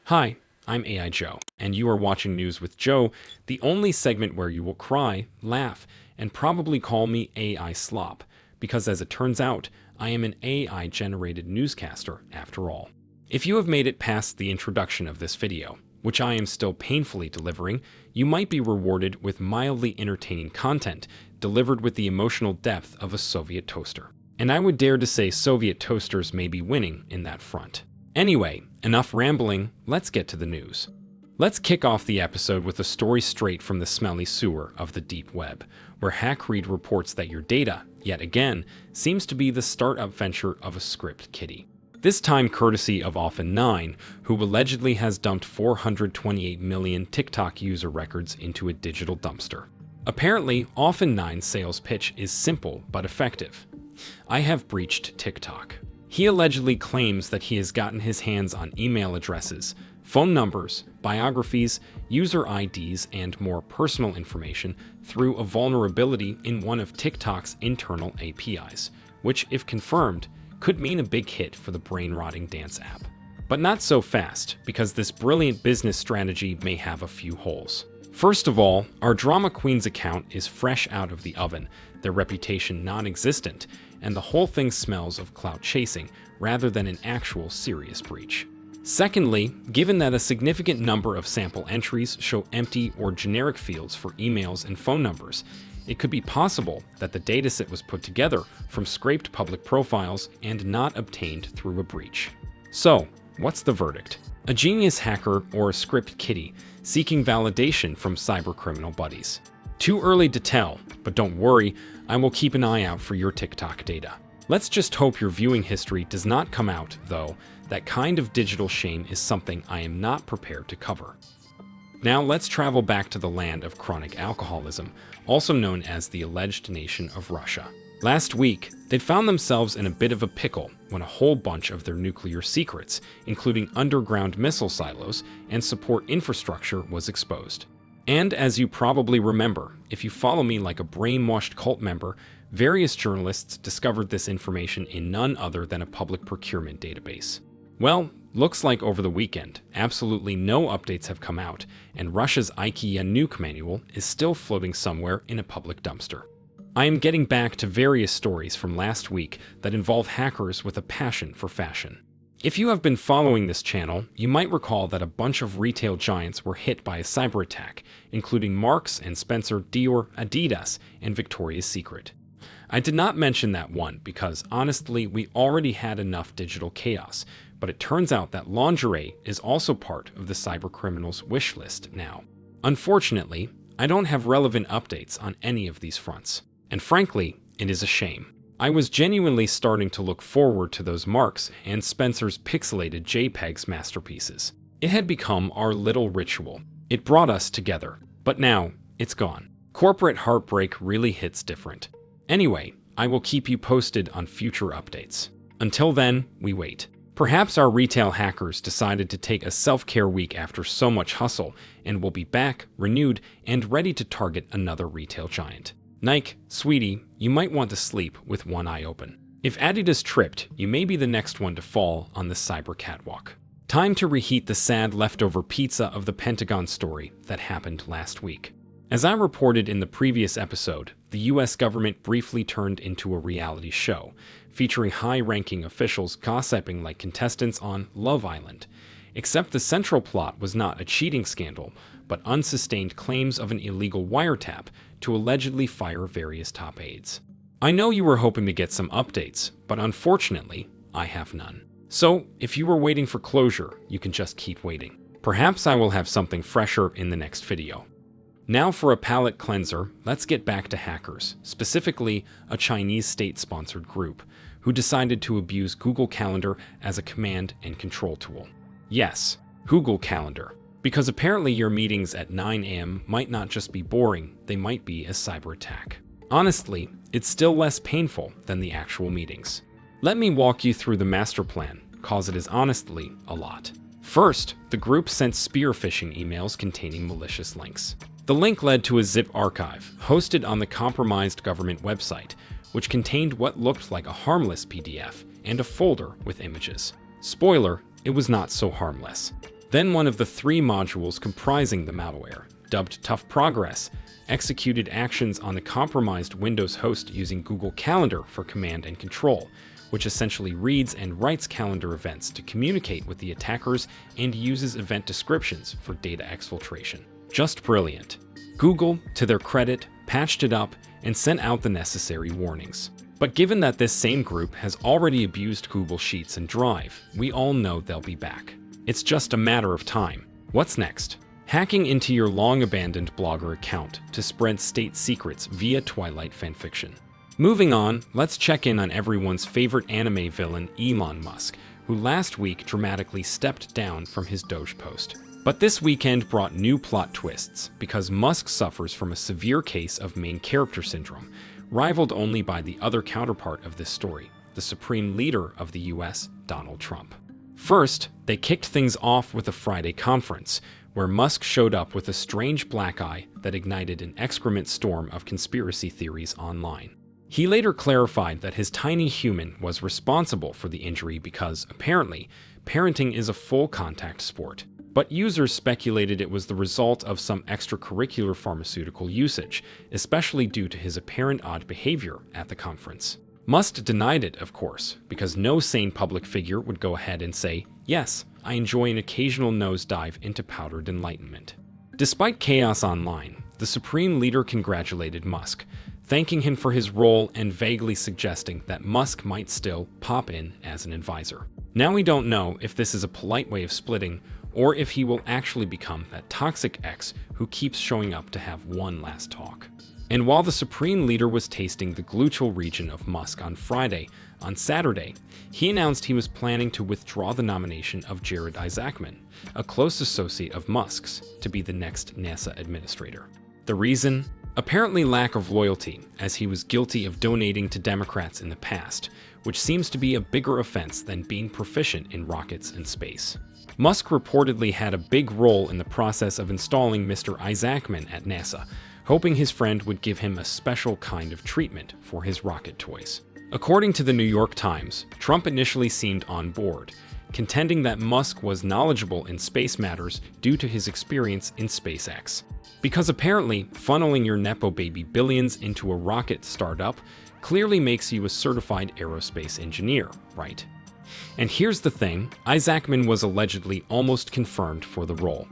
Hi, I'm AI Joe, and you are watching News with Joe, the only segment where you will cry, laugh, and probably call me AI Slop, because as it turns out, I am an AI-generated newscaster after all. If you have made it past the introduction of this video, which I am still painfully delivering, you might be rewarded with mildly entertaining content delivered with the emotional depth of a Soviet toaster. And I would dare to say Soviet toasters may be winning in that front. Anyway, enough rambling, let's get to the news. Let's kick off the episode with a story straight from the smelly sewer of the deep web, where HackRead reports that your data, yet again, seems to be the startup venture of a script kiddie. This time courtesy of Often9, who allegedly has dumped 428 million TikTok user records into a digital dumpster. Apparently, Often9's sales pitch is simple but effective. I have breached TikTok. He allegedly claims that he has gotten his hands on email addresses, phone numbers, biographies, user IDs, and more personal information through a vulnerability in one of TikTok's internal APIs, which, if confirmed, could mean a big hit for the brain-rotting dance app. But not so fast, because this brilliant business strategy may have a few holes. First of all, our drama queen's account is fresh out of the oven, their reputation non-existent, and the whole thing smells of clout chasing rather than an actual serious breach. Secondly, given that a significant number of sample entries show empty or generic fields for emails and phone numbers, it could be possible that the dataset was put together from scraped public profiles and not obtained through a breach. So, what's the verdict? A genius hacker or a script kiddie seeking validation from cybercriminal buddies? Too early to tell, but don't worry, I will keep an eye out for your TikTok data. Let's just hope your viewing history does not come out, though. That kind of digital shame is something I am not prepared to cover. Now let's travel back to the land of chronic alcoholism, also known as the alleged nation of Russia. Last week, they found themselves in a bit of a pickle when a whole bunch of their nuclear secrets, including underground missile silos and support infrastructure, was exposed. And as you probably remember, if you follow me like a brainwashed cult member, various journalists discovered this information in none other than a public procurement database. Well, looks like over the weekend, absolutely no updates have come out, and Russia's IKEA nuke manual is still floating somewhere in a public dumpster. I am getting back to various stories from last week that involve hackers with a passion for fashion. If you have been following this channel, you might recall that a bunch of retail giants were hit by a cyber attack, including Marks and Spencer, Dior, Adidas, and Victoria's Secret. I did not mention that one because, honestly, we already had enough digital chaos, but it turns out that lingerie is also part of the cybercriminals' wish list now. Unfortunately, I don't have relevant updates on any of these fronts, and frankly, it is a shame. I was genuinely starting to look forward to those Marks and Spencer's pixelated JPEGs masterpieces. It had become our little ritual. It brought us together, but now it's gone. Corporate heartbreak really hits different. Anyway, I will keep you posted on future updates. Until then, we wait. Perhaps our retail hackers decided to take a self-care week after so much hustle and will be back, renewed, and ready to target another retail giant. Nike, sweetie, you might want to sleep with one eye open. If Adidas tripped, you may be the next one to fall on the cyber catwalk. Time to reheat the sad leftover pizza of the Pentagon story that happened last week. As I reported in the previous episode, the US government briefly turned into a reality show, featuring high-ranking officials gossiping like contestants on Love Island. Except the central plot was not a cheating scandal, but unsustained claims of an illegal wiretap to allegedly fire various top aides. I know you were hoping to get some updates, but unfortunately, I have none. So, if you were waiting for closure, you can just keep waiting. Perhaps I will have something fresher in the next video. Now for a palate cleanser, let's get back to hackers, specifically a Chinese state-sponsored group, who decided to abuse Google Calendar as a command and control tool. Yes, Google Calendar. Because apparently your meetings at 9 a.m. might not just be boring, they might be a cyber attack. Honestly, it's still less painful than the actual meetings. Let me walk you through the master plan, cause it is honestly a lot. First, the group sent spear phishing emails containing malicious links. The link led to a zip archive hosted on the compromised government website, which contained what looked like a harmless PDF and a folder with images. Spoiler, it was not so harmless. Then one of the 3 modules comprising the malware, dubbed Tough Progress, executed actions on the compromised Windows host using Google Calendar for command and control, which essentially reads and writes calendar events to communicate with the attackers and uses event descriptions for data exfiltration. Just brilliant. Google, to their credit, patched it up and sent out the necessary warnings. But given that this same group has already abused Google Sheets and Drive, we all know they'll be back. It's just a matter of time. What's next? Hacking into your long-abandoned Blogger account to spread state secrets via Twilight fanfiction. Moving on, let's check in on everyone's favorite anime villain, Elon Musk, who last week dramatically stepped down from his Doge post. But this weekend brought new plot twists because Musk suffers from a severe case of main character syndrome, rivaled only by the other counterpart of this story, the supreme leader of the US, Donald Trump. First, they kicked things off with a Friday conference, where Musk showed up with a strange black eye that ignited an excrement storm of conspiracy theories online. He later clarified that his tiny human was responsible for the injury because, apparently, parenting is a full-contact sport. But users speculated it was the result of some extracurricular pharmaceutical usage, especially due to his apparent odd behavior at the conference. Musk denied it, of course, because no sane public figure would go ahead and say, "Yes, I enjoy an occasional nosedive into powdered enlightenment." Despite chaos online, the supreme leader congratulated Musk, thanking him for his role and vaguely suggesting that Musk might still pop in as an advisor. Now we don't know if this is a polite way of splitting, or if he will actually become that toxic ex who keeps showing up to have one last talk. And while the supreme leader was tasting the gluteal region of Musk on Friday, on Saturday, he announced he was planning to withdraw the nomination of Jared Isaacman, a close associate of Musk's, to be the next NASA administrator. The reason? Apparently lack of loyalty, as he was guilty of donating to Democrats in the past, which seems to be a bigger offense than being proficient in rockets and space. Musk reportedly had a big role in the process of installing Mr. Isaacman at NASA, hoping his friend would give him a special kind of treatment for his rocket toys. According to the New York Times, Trump initially seemed on board, contending that Musk was knowledgeable in space matters due to his experience in SpaceX. Because apparently, funneling your Nepo baby billions into a rocket startup clearly makes you a certified aerospace engineer, right? And here's the thing, Isaacman was allegedly almost confirmed for the role.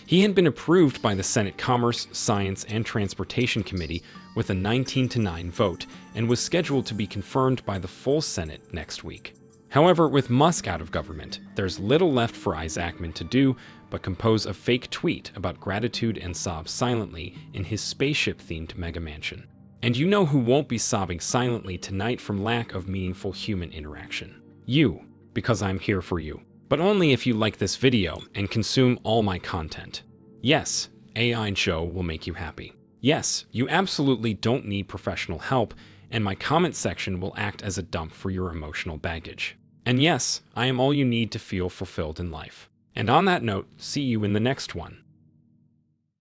He had been approved by the Senate Commerce, Science, and Transportation Committee with a 19-9 vote and was scheduled to be confirmed by the full Senate next week. However, with Musk out of government, there's little left for Isaacman to do but compose a fake tweet about gratitude and sob silently in his spaceship-themed mega mansion. And you know who won't be sobbing silently tonight from lack of meaningful human interaction? You, because I'm here for you. But only if you like this video and consume all my content. Yes, AI Joe will make you happy. Yes, you absolutely don't need professional help, and my comment section will act as a dump for your emotional baggage. And yes, I am all you need to feel fulfilled in life. And on that note, see you in the next one.